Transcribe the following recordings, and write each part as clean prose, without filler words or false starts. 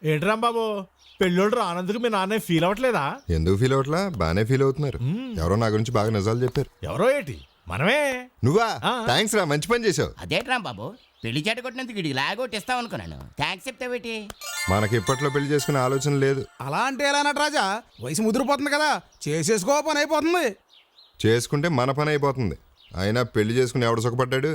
ఏంటి రాంబాబు పెళ్ళోడు రానందుకు మీ నాన్న ఫీల్ అవ్వట్లేదా? ఎందుకు ఫీల్ అవట్లా? బానే ఫీల్ అవుతున్నారు. ఎవరో నా గురించి బాగా నిజాలు చెప్పారు. ఎవరో ఏంటి మనమే. నువ్వా? ఆ. థ్యాంక్స్ రా, మంచి పని చేసావు. అదేట్రా బాబు, పెళ్లి చేట కొట్టినందుకు ఇడికి లాగొట్టిస్తావు అనుకున్నాను. థ్యాంక్స్ చెప్తావేటి? మనకి ఇప్పట్లో పెళ్లి చేసుకునే ఆలోచన లేదు. అలా అంటే ఎలా నటరాజా? వయసు ముదిరిపోతుంది కదా, చేసేసుకో పని అయిపోతుంది. చేసుకుంటే మన పని అయిపోతుంది. అయినా పెళ్లి చేసుకుని ఎవడు సుఖపడ్డాడు?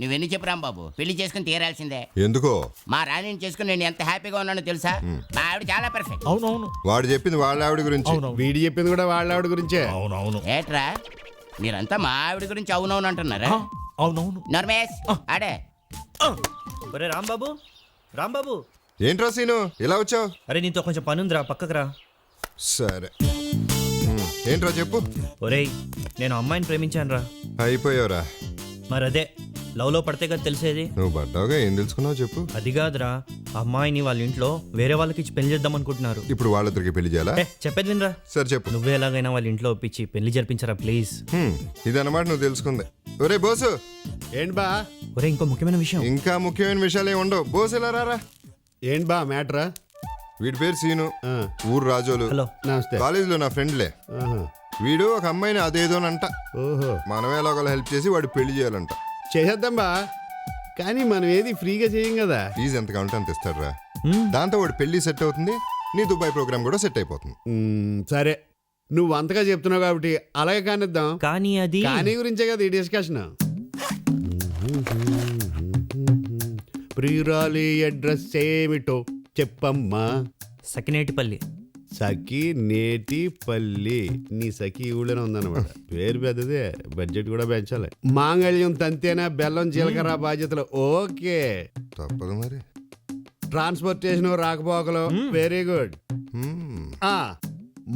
నువ్వెన్ని చెప్పు రాంబాబు, పెళ్లి చేసుకుని తీరాల్సిందే. ఎందుకో? మా రాణిని చేసుకుని నేను ఎంత హ్యాపీగా ఉన్నానో తెలుసా? మా ఆవిడ చాలా పర్ఫెక్ట్. అవునవును వాడు చెప్పింది వాళ్ళ ఆవిడ గురించి. అవునవును వీడి చెప్పింది కూడా వాళ్ళ ఆవిడ గురించే. అవునవును ఏట్రా మీరంతా మా ఆవిడ గురించి అవునవును అంటున్నారా? అవునవును. నర్మేష్ ఆడే. ఒరే రాంబాబు ఏంట్రా సీను ఇలా వచ్చావు? అరే నీతో కొంచెం పని ఉందిరా, పక్కకు రా. సరే. ఏంట్రా చెప్పు. ఒరేయ్ నేను అమ్మాయిని ప్రేమించాను రా. అయిపోయావురా. మరి అదే లవ్లో పడితే కదా తెలిసేది. నువ్వు పడ్డావుగా, ఏం తెలుసుకున్నావు చెప్పు. అది కాదురా, అమ్మాయిని వాళ్ళ ఇంట్లో వేరే వాళ్ళకి ఇచ్చి పెళ్లి చేద్దాం అనుకుంటున్నారు. ఇప్పుడు వాళ్ళిద్దరికి పెళ్లి చేయాలా? చెప్పేది వినరా. సరే చెప్పు. నువ్వే ఎలాగైనా వాళ్ళ ఇంట్లో ఒప్పించి పెళ్లి జరిపించరా ప్లీజ్. ఇదన్నమాట నువ్వు తెలుసుకుంది. ఒరే బోసు. ఏంటి బా? ఒరే ఇంకో ముఖ్యమైన విషయం. ఇంకా ముఖ్యమైన విషయాలు ఏమి ఉండవు. బోసు ఇలా రారా. ఏంటి బా మ్యాటరా? వీడి పేరు సీను, ఊరు రాజోలు. హలో. నమస్తే. కాలేజీలో నా ఫ్రెండ్లే. వీడు ఒక అమ్మాయిని అదేదోనంట. ఓహో, మనమే ఒకళ్ళు హెల్ప్ చేసి వాడు పెళ్లి చేయాలంట. చేసేద్దాం బా, కానీ మనం ఏది ఫ్రీగా చేయం కదా. ఫీజు ఎంత కావాలంటే అంత ఇస్తాడురా. దాంతో వాడు పెళ్లి సెట్ అవుతుంది, నీ దుబాయ్ ప్రోగ్రామ్ కూడా సెట్ అయిపోతుంది. సరే, నువ్వు అంతగా చెప్తున్నావు కాబట్టి అలాగే కానిద్దాం. కానీ అది కానీ గురించే కదా ఈ డిస్కషన్. ప్రియురాలి అడ్రస్ ఏమిటో చెప్పమ్మా. సకినేటిపల్లి. సఖి నేటిపల్లి. నీ సఖి ఊళ్ళోనే ఉందన్నమాట. పేరు పెద్దదే, బడ్జెట్ కూడా పెంచాలి. మాంగళ్యం తంతేనా, బెల్లం జీలకర్ర బాధ్యతలు ఓకే. తప్పదు మరి. ట్రాన్స్పోర్టేషన్ రాకపోకలు వెరీ గుడ్.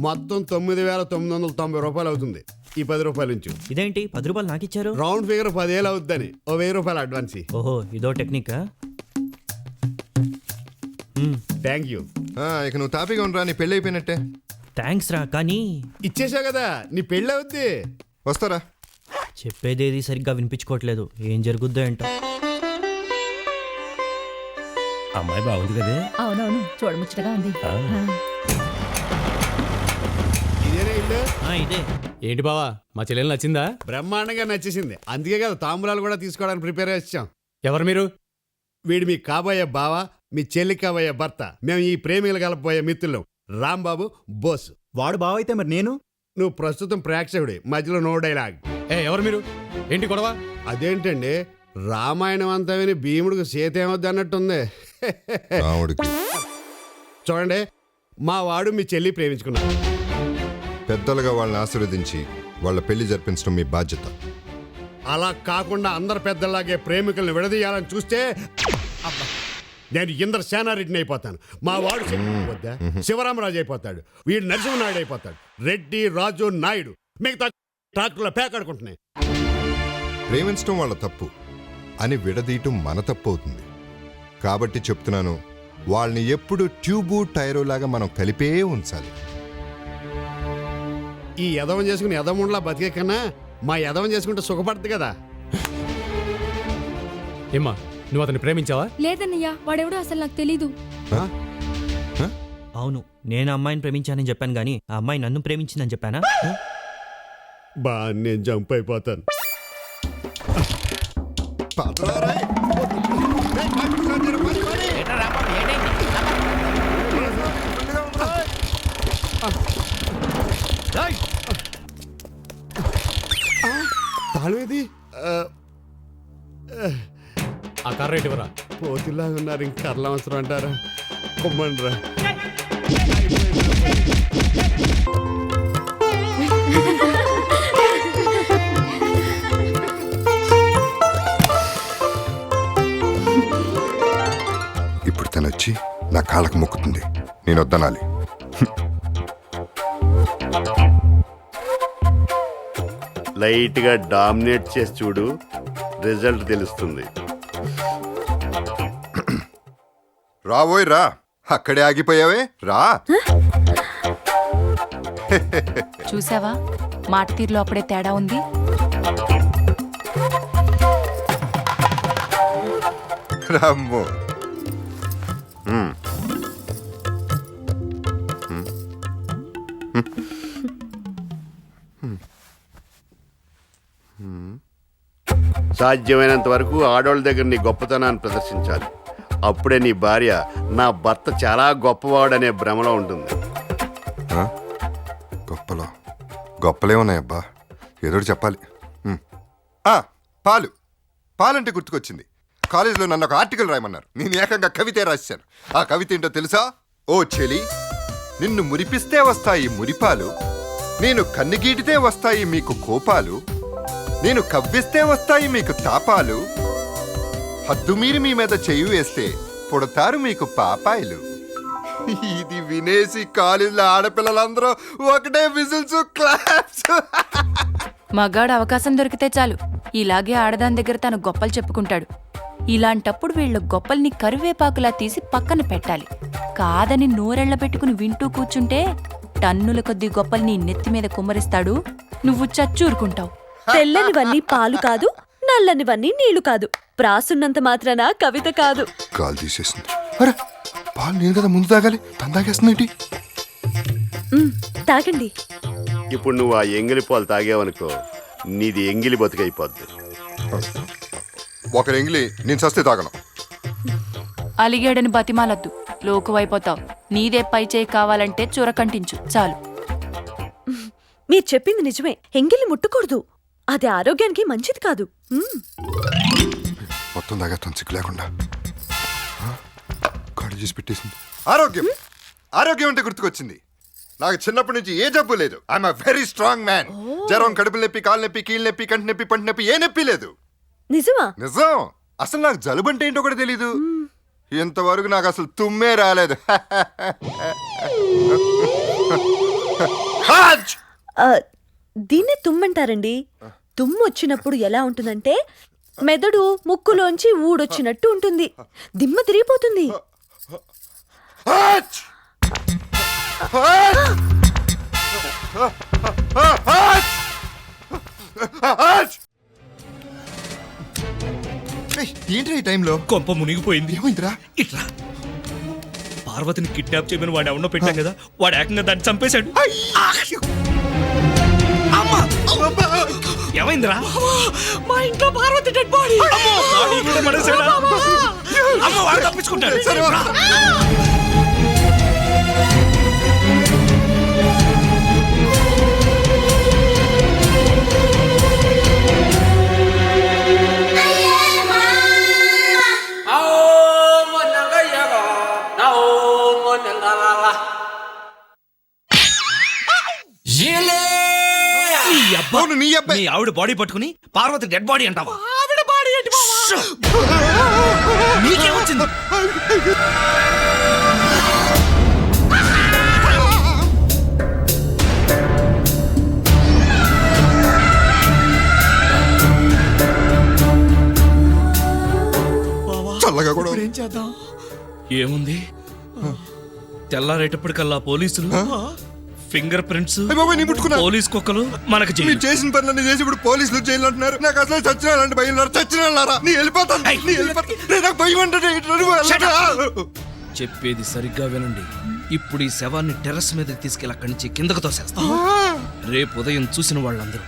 మొత్తం 9,990 రూపాయలు అవుతుంది. ఈ 10 రూపాయల నుంచి. ఇదేంటి 10 రూపాయలు నాకు ఇచ్చారు? రౌండ్ ఫిగర్ 10,000 అవుద్దని ఓ 1,000 రూపాయలు అడ్వాన్స్. ఓహో ఇదో టెక్నికా? Thank you. ఇక నువ్వు తాపిగా ఉండరా, నీ పెళ్లి అయిపోయినట్టే. థ్యాంక్స్ రా, కానీ ఇచ్చేసావు కదా, నీ పెళ్ళి అవుద్ది. వస్తారా? చెప్పేదేది సరిగ్గా వినిపించుకోవట్లేదు. ఏం జరుగుద్దో ఏంటో. అమ్మాయి బాగుంది కదే. అవునవును, చూడముచ్చటగా ఉంది. ఇదేనా ఇల్లు? ఇదే. ఏంటి బావా, మా చెల్లెలు నచ్చిందా? బ్రహ్మాండంగా నచ్చేసింది. అందుకే కదా తాంబూలాలు కూడా తీసుకోవడానికి ప్రిపేర్ చేసాం. ఎవరు మీరు? వీడు మీ కాబోయే బావ, మీ చెల్లి కాబోయే భర్త. మేము ఈ ప్రేమికులు కలపబోయే మిత్రులు రాంబాబు, బోస్. వాడు బావైతే మరి నేను? నువ్వు ప్రస్తుతం ప్రేక్షకుడి, మధ్యలో నో డైలాగ్. ఎవరు మీరు? ఏంటి గొడవ? అదేంటండి, రామాయణం అంతా విని భీముడికి సీత ఏమొద్దు అన్నట్టుంది. రాముడికి చూడండి, మా వాడు మీ చెల్లి ప్రేమించుకున్నాడు. పెద్దలుగా వాళ్ళని ఆశీర్వదించి వాళ్ళ పెళ్లి జరిపించడం మీ బాధ్యత. అలా కాకుండా అందరు పెద్దలాగే ప్రేమికుల్ని విడదీయాలని చూస్తే అబ్బా, నేను ఇంద్ర సేనారెడ్డిని అయిపోతాను. మా వాడు వద్దా శివరామరాజు అయిపోతాడు, వీడు నరసింహనాయుడు అయిపోతాడు, రెడ్డి, రాజు, నాయుడు, మిగతా ట్రాక్టర్ల పేకాడుకుంటున్నాయి. ప్రేమించడం వాళ్ళ తప్పు అని విడదీయటం మన తప్పు అవుతుంది. కాబట్టి చెప్తున్నాను, వాళ్ళని ఎప్పుడు ట్యూబు టైరు లాగా మనం కలిపే ఉంచాలి. ఈ యదవం చేసుకుని యదముండ్లా బతికే కన్నా మా యదవం చేసుకుంటే సుఖపడుతుంది కదా. ఏమ్మా, నువ్వు అతన్ని ప్రేమించావా? లేదన్నయ్యా, వాడెవడో అసలు నాకు తెలీదు. అవును, నేను అమ్మాయిని ప్రేమించానని చెప్పాను కానీ ఆ అమ్మాయి నన్ను ప్రేమించిందని చెప్పానా? బా, నేను జంప్ అయిపోతాను. ఏట్రా రాంబాబు, ఏంటైంది? తాళేది ఆ కర్ర రేటు ఇవ్వరా. పోతిలాగా ఉన్నారు, ఇంక కర్రలు అవసరం అంటారా? కొమ్మండ్రా. ఇప్పుడు తను వచ్చి నా కాళ్ళకు మొక్కుతుంది, నేను వద్దనాలి. లైట్ గా డామినేట్ చేసి చూడు, రిజల్ట్ తెలుస్తుంది. రావోయ్ రా, అక్కడే ఆగిపోయావే, రా. చూసావా, మాట తీరులో అప్పుడే తేడా ఉంది. రామ్మో. సాధ్యమైనంత వరకు ఆడవాళ్ళ దగ్గర నీ గొప్పతనాన్ని ప్రదర్శించాలి. అప్పుడే నీ భార్య నా భర్త చాలా గొప్పవాడనే భ్రమలో ఉంటుంది. గొప్పలే ఉన్నాయబ్బా, ఏదో చెప్పాలి. పాలంటే గుర్తుకొచ్చింది. కాలేజీలో నన్ను ఒక ఆర్టికల్ రాయమన్నారు. నేను ఏకంగా కవితే రాశాను. ఆ కవిత ఏంటో తెలుసా? ఓ చెలి, నిన్ను మురిపిస్తే వస్తాయి మురిపాలు, నేను కన్నుగీటితే వస్తాయి మీకు కోపాలు, నేను కవ్విస్తే వస్తాయి మీకు తాపాలు, హద్దుమీరి మీ మీద చెయ్యి వేస్తే పుడతారు మీకు పాపాయిలు. ఇది వినేసి కాలేజీలో ఆడపిల్లలందరూ ఒకటే విజిల్స్, క్లాప్స్. మగాడు అవకాశం దొరికితే చాలు ఇలాగే ఆడదాని దగ్గర తన గొప్పలు చెప్పుకుంటాడు. ఇలాంటప్పుడు వీళ్ళ గొప్పల్ని కరివేపాకులా తీసి పక్కన పెట్టాలి. కాదని నోరెళ్ల పెట్టుకుని వింటూ కూర్చుంటే టన్నుల కొద్దీ గొప్పల్ని నెత్తి మీద కుమ్మరిస్తాడు. నువ్వు చచ్చూరుకుంటావు. తెల్లనివన్నీ పాలు కాదు, నల్లనివన్నీ నీళ్లు కాదు. ప్రాసున్నంత మాత్రాన కవిత కాదు. కాలు తీసేసింది. అరే, పాలు నేను కదా ముందు తాగాలి, తను తాగేస్తుంది. తాగండి. ఇప్పుడు నువ్వు ఆ ఎంగిలి పాలు తాగేవనుకో, నీది ఎంగిలి బతుకైపోద్ది. ఒకరి ఎంగిలి నేను సస్తే తాగను. అలిగాడని బతిమాలద్దు, లోకువైపోతావు. నీదే పై చేయి కావాలంటే చురకంటించు చాలు. మీరు చెప్పింది నిజమే. ఎంగిలి ముట్టకూడదు, అది ఆరోగ్యానికి మంచిది కాదు. మొత్తం తాగేస్తాను సిగ్గు లేకుండా. కాడు చేసి పెట్టేసింది. ఆరోగ్యం ఆరోగ్యం అంటే గుర్తుకొచ్చింది. నాకు చిన్నప్పటి నుంచి ఏ జబ్బు లేదు. I'm a very strong man. జ్వరం, కడుపు నొప్పి, కాలు నొప్పి, కీళ్ళ నొప్పి, కంటి నొప్పి, పంటి నొప్పి, ఏ నొప్పి లేదు. నిజమా? నిజం. అసలు నాకు జలుబు అంటే ఏంటో కూడా తెలీదు. ఇంతవరకు నాకు అసలు తుమ్మే రాలేదు. దీన్నే తుమ్మంటారండి. తుమ్ము వచ్చినప్పుడు ఎలా ఉంటుందంటే మెదడు ముక్కులోంచి ఊడొచ్చినట్టు ఉంటుంది. దిమ్మ తిరిగిపోతుంది. ఏంటి ఈ టైంలో? కొంప మునిగిపోయింది. ఏమైందిరా? ఇట్లా పార్వతిని కిడ్నాప్ చేయమని వాడు ఎవరినో పెట్టాం కదా, వాడు ఏకంగా దాన్ని చంపేశాడు. అమ్మా! ఏమైందిరా? మా ఇంట్లో పార్వతి డెడ్ బాడీ. అమ్మ వాడు తప్పించుకుంటాడు. నీ ఆవిడ బాడీ పట్టుకుని పార్వతి డెడ్ బాడీ అంటావా? నీకేమొచ్చింది? చల్లగా కూడా ఏం చేద్దాం? ఏముంది, తెల్లారేటప్పటికల్లా పోలీసులు, ఫింగర్ ప్రింట్స్, పోలీస్ కుక్కలు మనకు మీరు చేసిన పనులన్నీ చేసి ఇప్పుడు పోలీసులు జైలు అంటున్నారు. నాకు అసలు చచ్చినాలంటే భయం. చచ్చినారా? నీ వెళ్ళిపోతాను. నాకు భయం అంటే చెప్పేది సరిగ్గా వినండి. ఇప్పుడు ఈ శవాన్ని టెర్రస్ మీదకి తీసుకెళ్ళి అక్కడి నుంచి కిందకు తోసేస్తాం. రేపు ఉదయం చూసిన వాళ్ళందరూ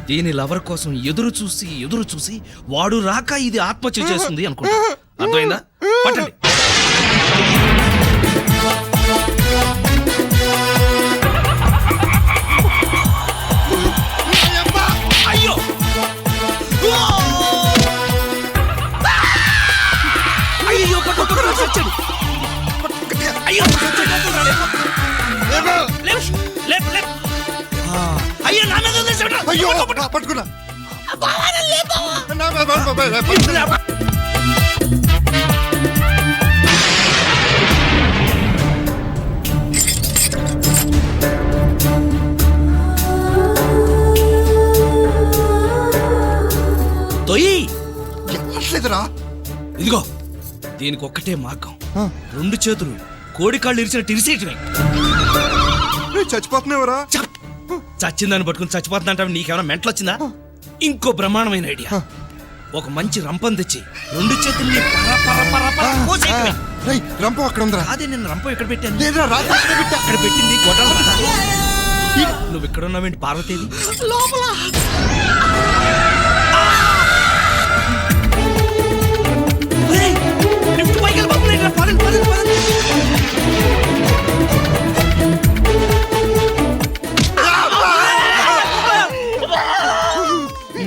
దీని లవర్ కోసం ఎదురు చూసి వాడు రాక ఇది ఆత్మహత్య చేస్తుంది అనుకుంటా. అర్థమైందా? పట్టండి. అయ్యో! అయ్యో! చచ్చాడు. అయ్యో! అయ్యో! నా మీద వదిలేసాడు. అయ్యో! పట్టుకున్నా. ఇదిగో దీనికి ఒక్కటే మార్గం. 2 చేతులు కోడికాళ్ళు ఇరిచినట్టు ఇరిసేయటమే. చచ్చిపోతున్నావురా? చచ్చిందని పట్టుకుని చచ్చిపోతున్నా. నీకేమైనా మెంటలు వచ్చిందా? ఇంకో బ్రహ్మాండమైన ఐడియా. ఒక మంచి రంపం తెచ్చి 2 చేతుల్ని రంపం అక్కడ ఉందా? అదే నేను రంపం ఎక్కడ పెట్టాను? అక్కడ పెట్టింది నువ్వు ఇక్కడ ఉన్నావేంటి? పార్వతీది లోపల.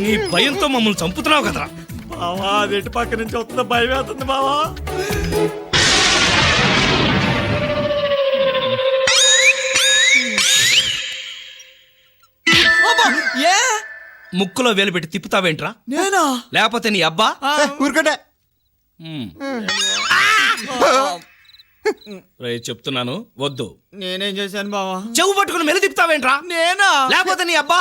నీ భయంతో మమ్మల్ని చంపుతున్నావు కదరా. బావా అదేంటి పక్క నుంచి వస్తుందో భయం అవుతుంది బావా. ముక్కులో వేలు పెట్టి తిప్పుతావేంట్రా? నేనా? లేకపోతే నీ అబ్బా? ఊరుకోటే. రే చెప్తున్నాను వద్దు. నేనేం చేశాను బావా? చెవు పట్టుకుని మెలి తిప్పుతావేంట్రా? నేనా? లేకపోతే నీ అబ్బా?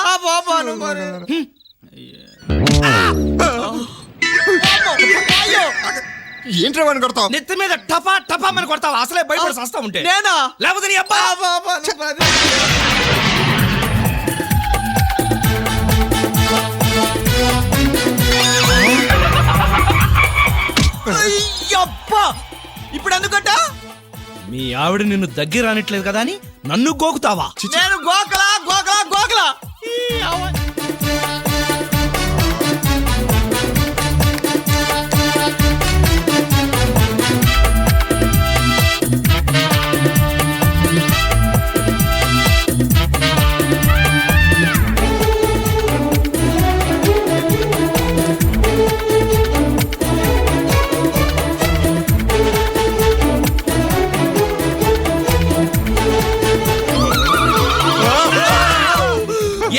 ఏంట్రా వాడిని కొడతావు? నెత్తి మీద టపా టపా అని కొడతావు. అసలే భయపడి సస్తా ఉంటే. నేనా? లేకపోతే నీ అబ్బా? ఇప్పుడు ఎందుకంట? మీ ఆవిడ నిన్ను దగ్గర రానిట్లేదు కదా అని నన్ను గోకుతావా? నేను గోకలా గోకలా గోకలా.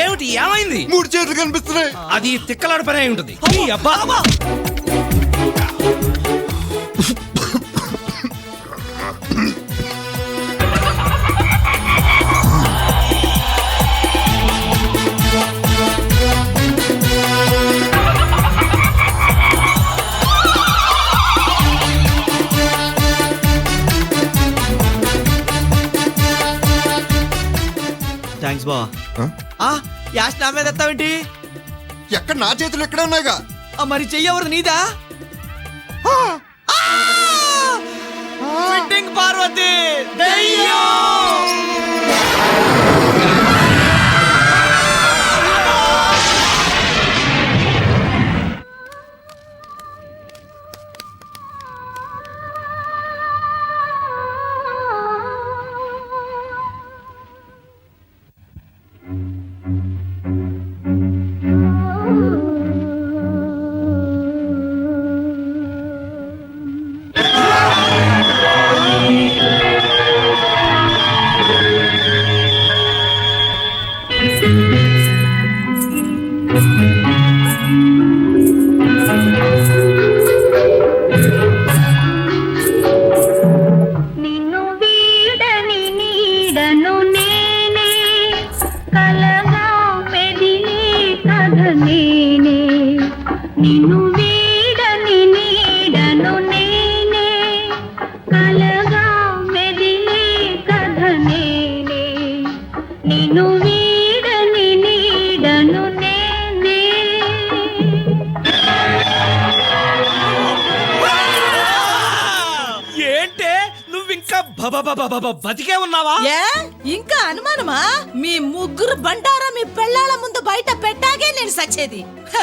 ఏమిటి ఏమైంది? 3 చేతులు కనిపిస్తున్నాయి. అది తిక్కలాడ పని అయి ఉంటుంది. నీ అబ్బా థ్యాంక్స్ బావా. ఆ? యాష్ నా మీద ఎత్తావేంటి? ఎక్కడ నా చేతులు ఎక్కడ ఉన్నాయిగా? మరి చెయ్యవరు నీదా? ఫిట్టింగ్ పార్వతి దయ్యం. నిన్ను వీడని నీడను నేనే కలగా మెదిలే కథ నేనే. నిన్ను వీడని నీడను నేనే కలగా మెదిలే కథ నేనే. నిన్ను వీడని నీడను నేనే. ఏంటే నువ్వు ఇంకా బతికే ఉన్నావా? ఏ ఇంకా అనుమానమా? మీ ముగ్గురు బండారా మీ పెళ్ళాల ముందు బయట పెట్టాగే నేను సచ్చేది. హ,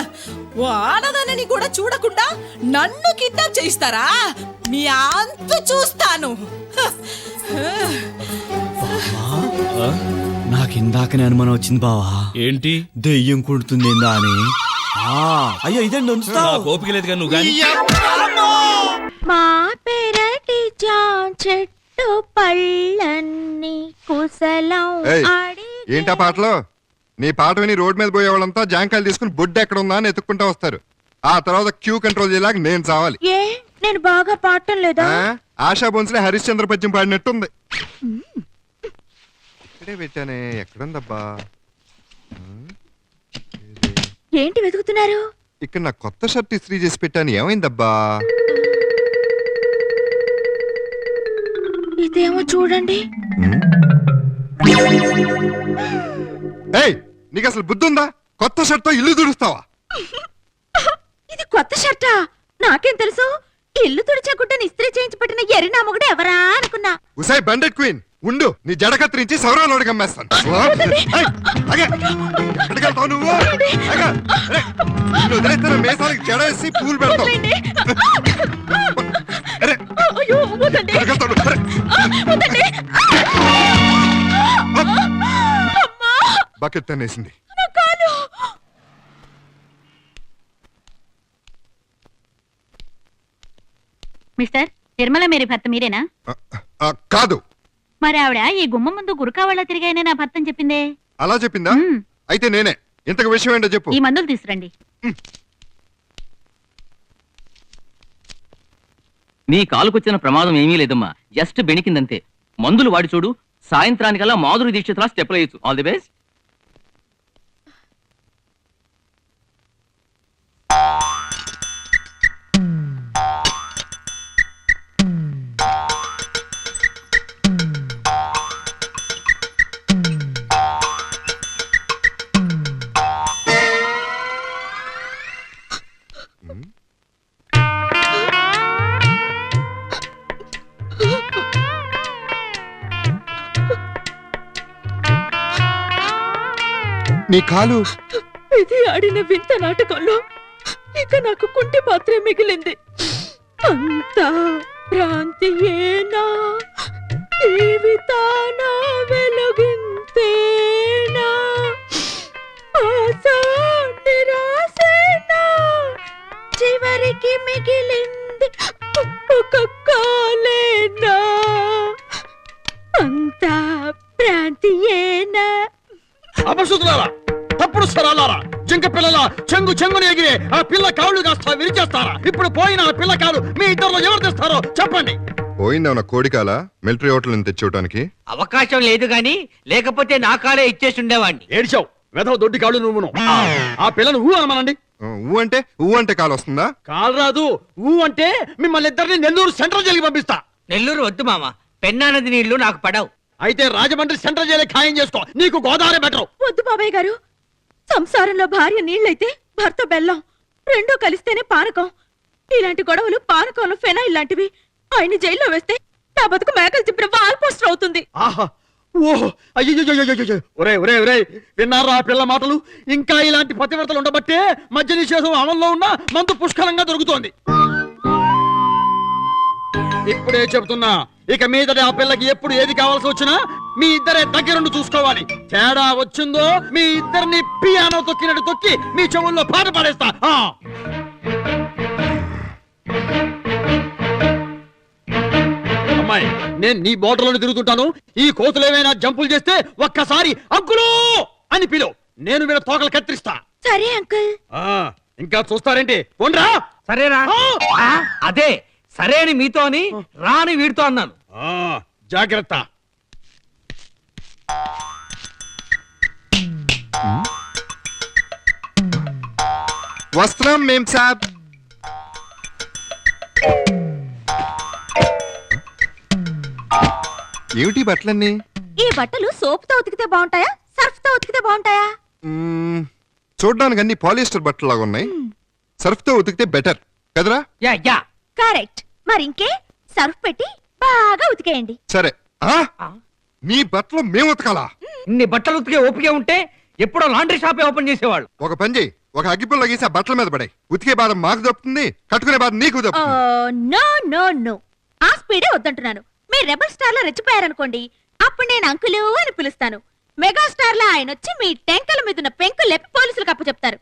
ఓ ఆడదానని కూడా చూడకుండా నన్ను కిడ్నాప్ చేయిస్తారా? మీ అంతు చూస్తాను. నాకు ఇందాకనే అనుమానం వచ్చింది బావా. ఏంటి? దెయ్యం కుడుతుందేందా అని. అయ్యో ఇదండి నాకు ఓపిక లేదు కానీ నువ్వు కానీ. మా పెరటి చెట్టు పళ్ళన్ని కుశలం ఏయ్, అడి. ఏంటా పాటలు? నీ పాట విని రోడ్ మీద పోయే వాళ్ళంతా జాంకాయలు తీసుకుని బొడ్డు ఎక్కడ ఉందా అని ఎత్తుక్కుంటూ వస్తారు. ఆ తర్వాత క్యూ కంట్రోల్ చేయలేక నేను చావాలి. ఏ నేను బాగా పాడటం లేదా? ఆశా బోన్స్లే హరిశ్చంద్ర పద్యం పాడినట్టుంది. ఇక్కడే పెట్టానే, ఎక్కడుందబ్బా? ఏంటి వెతుకుతున్నారు? ఇక్కడ నా కొత్త షర్ట్ ఇస్త్రీ చేసి పెట్టాను, ఏమైందబ్బా? ఇదేమో చూడండి. ఏయ్, నీకు అసలు బుద్ధి ఉందా? కొత్త షర్ట్ తో ఇల్లు తుడుస్తావా? ఇది కొత్త షర్టా? నాకేం తెలుసు? ఇల్లు తుడిచకుండా ఇస్త్రీ చేయించి పెట్టిన ఎర్రి నామగుడు ఎవరా అనుకున్నా. ఉసాయ్ బండెట్ క్వీన్, ఉండు, నీ జడ కత్తిరించి సౌరాలోడికి అమ్మేస్తాను. ఏయ్, ఆగే. ఎక్కడికి వెళ్తావు నువ్వు? ఆగే. అరే, నిన్ను వదిలేస్తే నా మేసాలకి జడ వేసి పూలు పెడతావు. అరే, అయ్యో, వద్దండి. ఎక్కడికెళ్తాడు? అరే, వద్దండి. బకెట్ తనేసింది. నా కాలు. మిస్టర్ నిర్మల మేరీ భర్త మీరేనా? కాదు. మరి ఆవిడ ఈ గుమ్మ ముందు గురకావాళ్ళ తిరిగాయనే నా భర్తని చెప్పిందే. అలా చెప్పిందా? అయితే నేనే. ఇంతకు విషయం ఏంటో చెప్పు. ఈ మందులు తీసురండి. నీ కాలుకొచ్చిన ప్రమాదం ఏమీ లేదమ్మా, జస్ట్ బెణికిందంతే. మందులు వాడి చూడు, సాయంత్రానికల్లా మాధురి దీక్షితులా స్టెప్లు వేయచ్చు. All the best. నీ కాలు ఇది ఆడిన వింత నాటకంలో ఇక నాకు కుంటి పాత్రే మిగిలింది. అంతా భ్రాంతియేనా, జీవితానా వెలుగింతేనా, ఆశ నిరాశేనా, చివరికి మిగిలింది ఒక కాలేనా, అంతా భ్రాంతియేనా. అపశుద్ధులారా, తప్పుడు స్వరాలారా, జింక పిల్లల చెంగు చెంగుని ఎగిరే ఆ పిల్ల కాళ్ళు కాస్త విరిచేస్తారా? ఇప్పుడు పోయిన ఆ పిల్ల కాలు మీ ఇద్దరిలో ఎవరు తెస్తారో చెప్పండి. పోయిందేమన్నా కోడికాల మిలిటరీ హోటల్ నుంచి తెచ్చివటానికి? అవకాశం లేదు గాని, లేకపోతే నా కాలే ఇచ్చేసి ఉండేవాడిని. ఏడ్చావు వెధవ దొడ్డి కాళ్ళు నువ్వును. ఆ పిల్లను ఊ అనమనండి. ఊ అంటే కాలు వస్తుందా? కాలు రాదు. ఊ అంటే మిమ్మల్ని ఇద్దరిని నెల్లూరు సెంట్రల్ జైలుకి పంపిస్తా. నెల్లూరు వద్దు మామ, పెన్నా నది నీళ్లు నాకు పడవు. అయితే రాజమండ్రి సెంట్రల్ జైలు ఖాయం చేసుకో, నీకు గోదావరి బెటర్. వద్దు బాబాయ్ గారు, సంసారంలో భార్య నీళ్ళైతే భర్త బెల్లం, రెండూ కలిస్తేనే పానకం. ఇలాంటి గొడవలు పానకంలో ఫెనాయిల్ లాంటివి. ఆయన్ని జైల్లో వేస్తే నా బతుకు మేకలు చెప్పిన వాల్ పోస్టర్ అవుతుంది. ఆహా, ఓహో, అయ్యో, ఒరే ఒరే ఒరే, విన్నారా ఆ పిల్ల మాటలు? ఇంకా ఇలాంటి పతివ్రతలు ఉండబట్టే మద్య నిషేధం అమల్లో ఉన్న మందు పుష్కలంగా దొరుకుతోంది. ఇప్పుడే చెబుతున్నా, ఇక మీదట ఆ పిల్లకి ఎప్పుడు ఏది కావాల్సి వచ్చినా మీ ఇద్దరే దగ్గరుండి చూసుకోవాలి. తేడా వచ్చిందో మీ ఇద్దరిని పియానో తొక్కినట్టు తొక్కి మీ చెవుల్లో పాట పాడేస్తా. అమ్మాయి, నేను నీ బోటలోనే తిరుగుతుంటాను. ఈ కోతులు ఏమైనా జంపులు చేస్తే ఒక్కసారి అంకులు అని పిలు, నేను వీళ్ళ తోకలు కత్తిరిస్తా. సరే అంకుల్. ఇంకా చూస్తారేంటి? పోండ్రా. సరేనా? అదే సరే అని మీతో అని రాని వీడితో అన్నాను. జాగ్రత్త. వస్త్రం మేం సాబ్. ఏమిటి బట్టలన్నీ? ఈ బట్టలు సోప్ తో ఉతికితే బాగుంటాయా, సర్ఫ్ తో ఉతికితే బాగుంటాయా? చూడ్డానికి అన్ని పాలిస్టర్ బట్టలు లాగా ఉన్నాయి. సర్ఫ్ తో ఉతికితే బెటర్ కదరా? Yeah correct. మరి ఇంకే సర్ఫ్ పెట్టి బాగా ఉతికేయండి. సరే. నీ బట్టలు మేము ఉతకాలా? ఇన్ని బట్టలు ఉతికే ఓపిక ఉంటే ఎప్పుడో లాండ్రీ షాపే ఓపెన్ చేసేవాళ్ళు. ఒక పని చేయి, ఒక అగ్గిపుల్ల గీసి ఆ బట్టల మీద పడాయి. ఉతికే బాధ మాకు దప్పుతుంది, కట్టుకునే బాధ నీకు దప్పుతుంది. నో నో నో, ఆ స్పీడే వద్దంటున్నాను. మీరు రెబల్ స్టార్ లో రెచ్చిపోయారనుకోండి, అప్పుడు నేను అంకులు అని పిలుస్తాను. మెగా స్టార్ లో ఆయన వచ్చి మీ టెంకల మీద ఉన్న పెంకులు లేపి పోలీసులకు అప్పు చెప్తారు.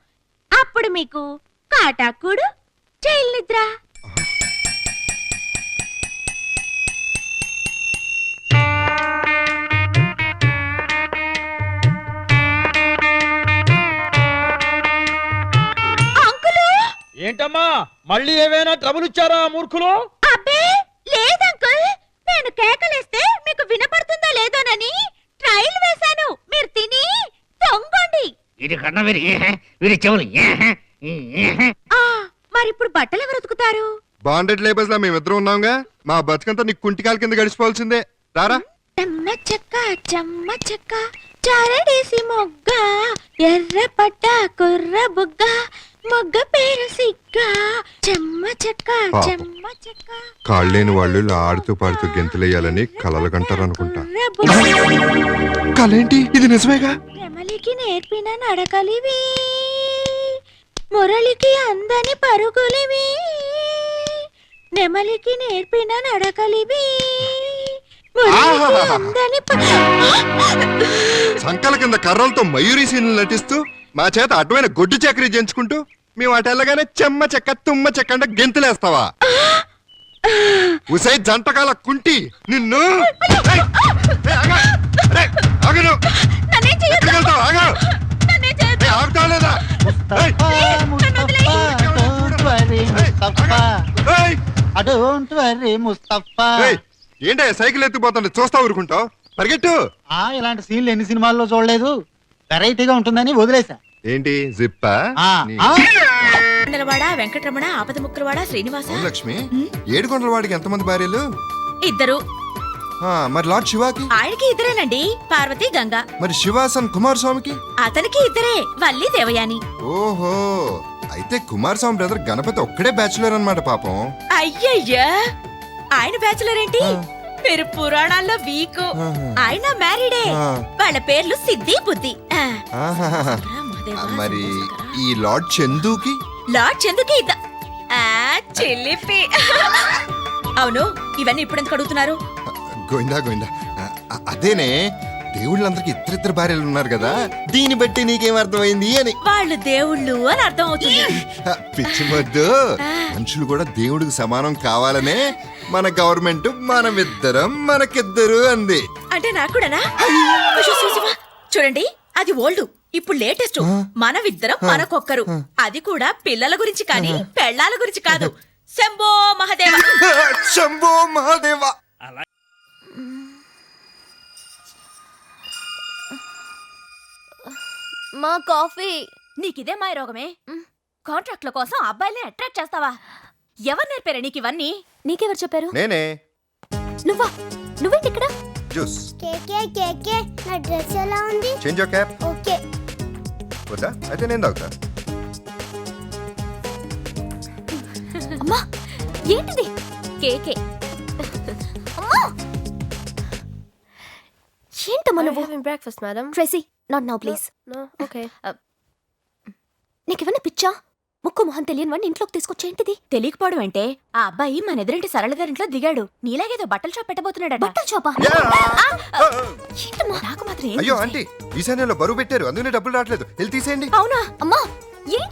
అప్పుడు మీకు కాటాకుడు, జైలు నిద్ర. ఏంటమ్మా, మళ్ళీ ఏమైనా ట్రబుల్ ఇచ్చారా మూర్ఖులు? అబ్బే లేదంకుల్, నేను కేకలేస్తే మీకు వినపడుతుందో లేదోనని ట్రైల్ వేశాను. మీరు తిని తొంగండి. ఇది కన్నా వీరి చెవులు. మరి ఇప్పుడు బట్టలు ఎవరు ఉతుకుతారు? బాండెడ్ లేబర్స్ లా మేమిద్దరం ఉన్నాంగా, మా బతుకంతా నీకు కుంటికాల కింద గడిచిపోవాల్సిందే. రారా. చెమ్మ చెక్క చారడేసి మొగ్గ, ఎర్ర పట్ట కుర్ర బుగ్గ, మొగ్గ పేరు సిగ్గ, చెమ్మ చెక్క. కాళ్ళేని వాళ్ళు ఇలా ఆడుతూ పాడుతూ గెంతులేయాలని కలలు కంటారు అనుకుంటా. కలేంటి? ఇది నిజమేగా? రమలికి నేర్పిన నడకలివి, మురళికి అందని పరుగులివి, నెమలికి నేర్పిన నడకలివి ఆహాహాహా. అందని సంకల కింద కర్రలతో మయూరి సీన్లు నటిస్తూ మా చేత అడ్డమైన గొడ్డు చక్రీ చేయించుకుంటూ మేము అటు వెళ్ళగానే చెమ్మ చెక్క తుమ్మ చెక్క అంటే గెంతులేస్తావా? ఉసై జంటకాల కుంటి నిన్ను ఏయ్! ఏయ్, ఆగు! ఏయ్, ఆగు నువ్వు! ఎక్కడికి వెళ్తావు? ఆగు! ఏయ్, ఆగుతావా లేదా? ఏయ్! ఏయ్! ఏయ్! ఏంటయ్యా సైకిల్ ఎత్తిపోతుంటే చూస్తా ఊరుకుంటావు? పరిగెట్టు! ఇలాంటి సీన్లు ఎన్ని సినిమాల్లో చూడలేదు వెరైటీగా ఉంటుందని వదిలేసా. ఏంటి జిప్పా? కొండలవాడ వెంకటరమణ ఆపద ముక్కలవాడ శ్రీనివాస అవును లక్ష్మి, ఏడుకొండల వాడికి ఎంతమంది భార్యలు? ఇద్దరు. మరి లార్డ్ శివాకి? ఆయనకి ఇద్దరేనండి, పార్వతి గంగ. మరి శివాసన్ కుమారస్వామికి? అతనికి ఇద్దరే, వల్లి దేవయాని. ఓహో, అయితే కుమారస్వామి బ్రదర్ గణపతి ఒక్కడే బ్యాచులర్ అన్నమాట పాపం. అయ్యయ్యా, ఆయన బ్యాచులర్ ఏంటి? మీరు పురాణాల్లో వీకు. ఆయన మ్యారీడే. వాళ్ళ పేర్లు సిద్ధి బుద్ధి. ఆహాహా. మరి ఈ లార్డ్ చందుకి? లార్డ్ చందుకి చిల్లిపి. అవును, ఇవన్నీ ఇప్పుడు ఎందుకు అడుగుతున్నారు? గోయిందా గోయిందా, అదేనే దేవుళ్ళందరికి ఇద్దరిద్దరు భార్యలు ఉన్నారు కదా, దీన్ని బట్టి నీకేం అర్థమైంది అని. వాళ్ళు దేవుళ్ళు అని అర్థం అవుతుంది. పిచ్చి మొద్దు, మనుషులు కూడా దేవుడికి సమానం కావాలనే మన గవర్నమెంట్ మనమిద్దరం మనకిద్దరు అంది. అంటే నాకు కూడానా? చూడండి, అది ఓల్డ్, ఇప్పుడు లేటెస్ట్. మనమిద్దరం మనకొక్కరు. అది కూడా పిల్లల గురించి కానీ పెళ్ళాల గురించి కాదు. శంభో మహాదేవ. శంభో మహాదేవ. మా కాఫీ. నీకిదే మాయ రోగమే. కాంట్రాక్ట్ల కోసం అబ్బాయిల్ని అట్రాక్ట్ చేస్తావా? ఎవరు నేర్పారా నీకు ఇవన్నీ? నీకెవరు చెప్పారు? నేనే. నువ్వా? నువ్వేంటి ఇక్కడ? జ్యూస్. నా డ్రెస్ ఎలా ఉంది? Change your cap. ఓకే. వద్దా? అయితే నేను తాగుతా. అమ్మా, ఏంటిది? కేకే. అమ్మా, ఏంటమ్మా నువ్వు? Breakfast madam. Tracy, not now please. Okay. నీకేమన్నా పిచ్చా? ముక్కు మొహం తెలియని వాడిని ఇంట్లోకి తీసుకొచ్చేంటిది? తెలియకపోవడం అంటే ఆ అబ్బాయి మన ఎదురింటి సరళ గారింట్లో దిగాడు. నీలాగేదో బట్టల షాప్ పెట్టబోతున్నాడు. బట్టల షాపా? ఏంటమ్మా, నాకు మాత్రం ఏం అయ్యో ఆంటీ, ఈశాన్యంలో బరువు పెట్టారు, అందుకనే డబ్బులు రావట్లేదు. వెళ్ళి తీసేయండి. అవునా? అమ్మా,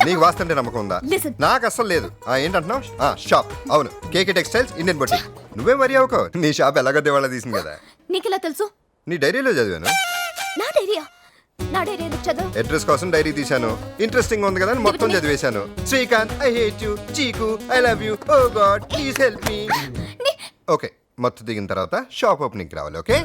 నీకు వాస్తుంటే నమ్మకం ఉందా? Listen. నాకు అస్సలు లేదు. ఏంటంటున్నావు? షాప్. అవును, కేకే టెక్స్టైల్స్ ఇండియన్ బొటిక్. నువ్వే వరి అవుకో, నీ షాప్ ఎలాగో దేవాళ్ళ తీసింది కదా. నీకెలా తెలుసు? నీ డైరీలో చదివాను. నా డైరియా? నా డైరీ ఎందుకు చదువు? అడ్రస్ కోసం డైరీ తీశాను. ఇంట్రెస్టింగ్ ఉంది కదా అని మొత్తం చదివేశాను. Srikanth, I hate you. Cheeku, I love you. Oh God, please help me. Okay, మొత్తం దిగిన తర్వాత షాప్ ఓపెనింగ్ రావాలి. ఓకే.